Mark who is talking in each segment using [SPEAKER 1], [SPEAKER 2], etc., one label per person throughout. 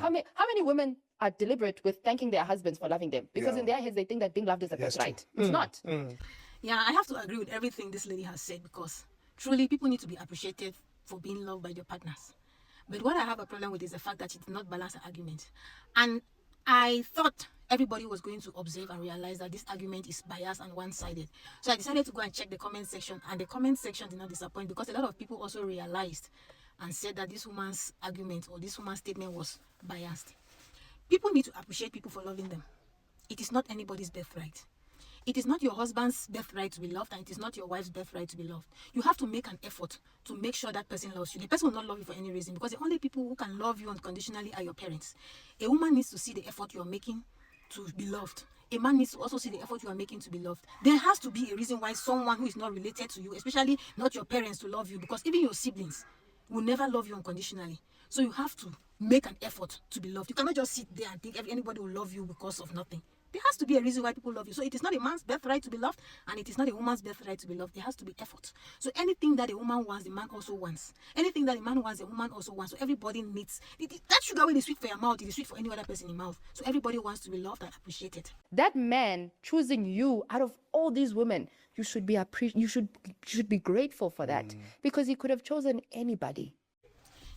[SPEAKER 1] How many women are deliberate with thanking their husbands for loving them? Because in their heads, they think that being loved is a birthright. It's not.
[SPEAKER 2] Yeah, I have to agree with everything this lady has said, because truly people need to be appreciated for being loved by their partners. But what I have a problem with is the fact that she did not balance the argument. And I thought everybody was going to observe and realize that this argument is biased and one-sided. So I decided to go and check the comment section, and the comment section did not disappoint, because a lot of people also realized and said that this woman's argument or this woman's statement was biased. People need to appreciate people for loving them. It is not anybody's birthright. It is not your husband's birthright to be loved, and it is not your wife's birthright to be loved. You have to make an effort to make sure that person loves you. The person will not love you for any reason, because the only people who can love you unconditionally are your parents. A woman needs to see the effort you are making to be loved. A man needs to also see the effort you are making to be loved. There has to be a reason why someone who is not related to you, especially not your parents, to love you, because even your siblings will never love you unconditionally. So you have to make an effort to be loved. You cannot just sit there and think anybody will love you because of nothing. There has to be a reason why people love you. So it is not a man's birthright to be loved, and it is not a woman's birthright to be loved. There has to be effort. So anything that a woman wants, the man also wants. Anything that a man wants, the woman also wants. So everybody needs. That sugar will be sweet for your mouth, it is sweet for any other person in your mouth. So everybody wants to be loved and appreciated.
[SPEAKER 1] That man choosing you out of all these women, you should be you should be grateful for that, because he could have chosen anybody.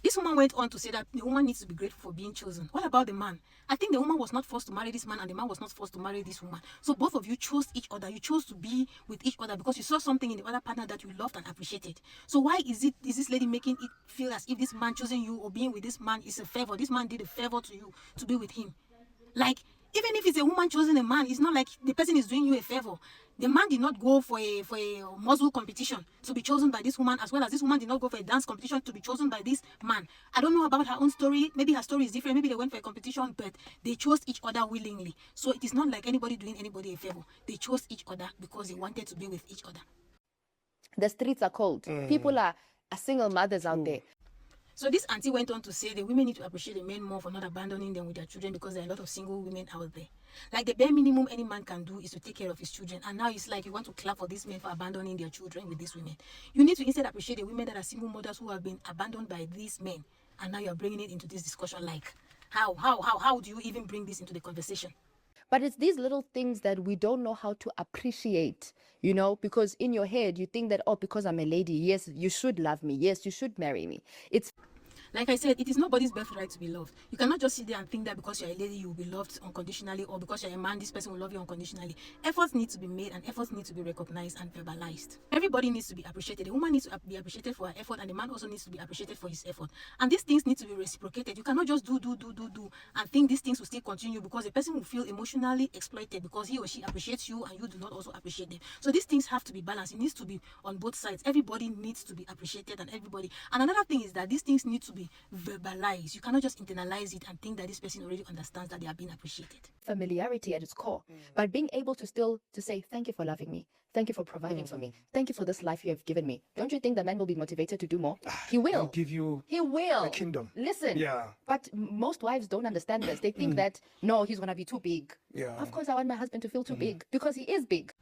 [SPEAKER 2] This woman went on to say that the woman needs to be grateful for being chosen. What about the man? I think the woman was not forced to marry this man, and the man was not forced to marry this woman. So both of you chose each other. You chose to be with each other because you saw something in the other partner that you loved and appreciated. So why is this lady making it feel as if this man choosing you or being with this man is a favor? This man did a favor to you to be with him. Like, even if it's a woman choosing a man, it's not like the person is doing you a favor. The man did not go for a muscle competition to be chosen by this woman, as well as this woman did not go for a dance competition to be chosen by this man. I don't know about her own story. Maybe her story is different. Maybe they went for a competition, but they chose each other willingly. So it is not like anybody doing anybody a favor. They chose each other because they wanted to be with each other.
[SPEAKER 1] The streets are cold. People are single mothers out there.
[SPEAKER 2] So this auntie went on to say the women need to appreciate the men more for not abandoning them with their children, because there are a lot of single women out there. Like, the bare minimum any man can do is to take care of his children. And now it's like you want to clap for these men for abandoning their children with these women. You need to instead appreciate the women that are single mothers who have been abandoned by these men. And now you're bringing it into this discussion. Like, how do you even bring this into the conversation?
[SPEAKER 1] But it's these little things that we don't know how to appreciate, you know, because in your head, you think that, oh, because I'm a lady, yes, you should love me. Yes, you should marry me. It's
[SPEAKER 2] like I said, it is nobody's birthright to be loved. You cannot just sit there and think that because you're a lady, you will be loved unconditionally, or because you're a man, this person will love you unconditionally. Efforts need to be made, and efforts need to be recognized and verbalized. Everybody needs to be appreciated. The woman needs to be appreciated for her effort, and the man also needs to be appreciated for his effort. And these things need to be reciprocated. You cannot just do, and think these things will still continue, because the person will feel emotionally exploited because he or she appreciates you and you do not also appreciate them. So these things have to be balanced. It needs to be on both sides. Everybody needs to be appreciated, and another thing is that these things need to be verbalized. You cannot just internalize it and think that this person already understands that they are being appreciated.
[SPEAKER 1] Familiarity at its core, but being able to say thank you for loving me, thank you for providing for me, thank you for this life you have given me. Don't you think the man will be motivated to do more? He will.
[SPEAKER 3] He'll give you
[SPEAKER 1] a
[SPEAKER 3] kingdom.
[SPEAKER 1] Listen,
[SPEAKER 3] Yeah.
[SPEAKER 1] But most wives don't understand this. They think that, no, he's gonna be too big.
[SPEAKER 3] Yeah.
[SPEAKER 1] Of course I want my husband to feel too big, because he is big.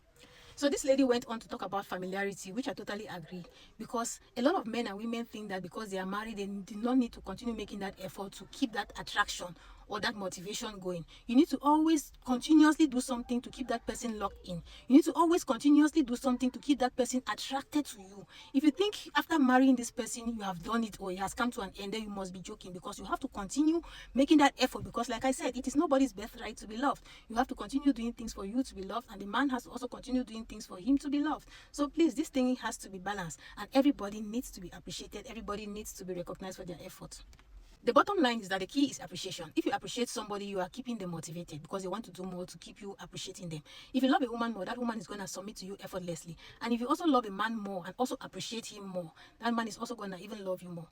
[SPEAKER 2] So this lady went on to talk about familiarity, which I totally agree, because a lot of men and women think that because they are married, they do not need to continue making that effort to keep that attraction or that motivation going. You need to always continuously do something to keep that person locked in. You need to always continuously do something to keep that person attracted to you. If you think after marrying this person you have done it or it has come to an end, then you must be joking, because you have to continue making that effort, because like I said, it is nobody's birthright to be loved. You have to continue doing things for you to be loved, and the man has to also continue doing things for him to be loved. So please, this thing has to be balanced, and everybody needs to be appreciated. Everybody needs to be recognized for their effort. The bottom line is that the key is appreciation. If you appreciate somebody, you are keeping them motivated because they want to do more to keep you appreciating them. If you love a woman more, that woman is going to submit to you effortlessly. And if you also love a man more and also appreciate him more, that man is also going to even love you more.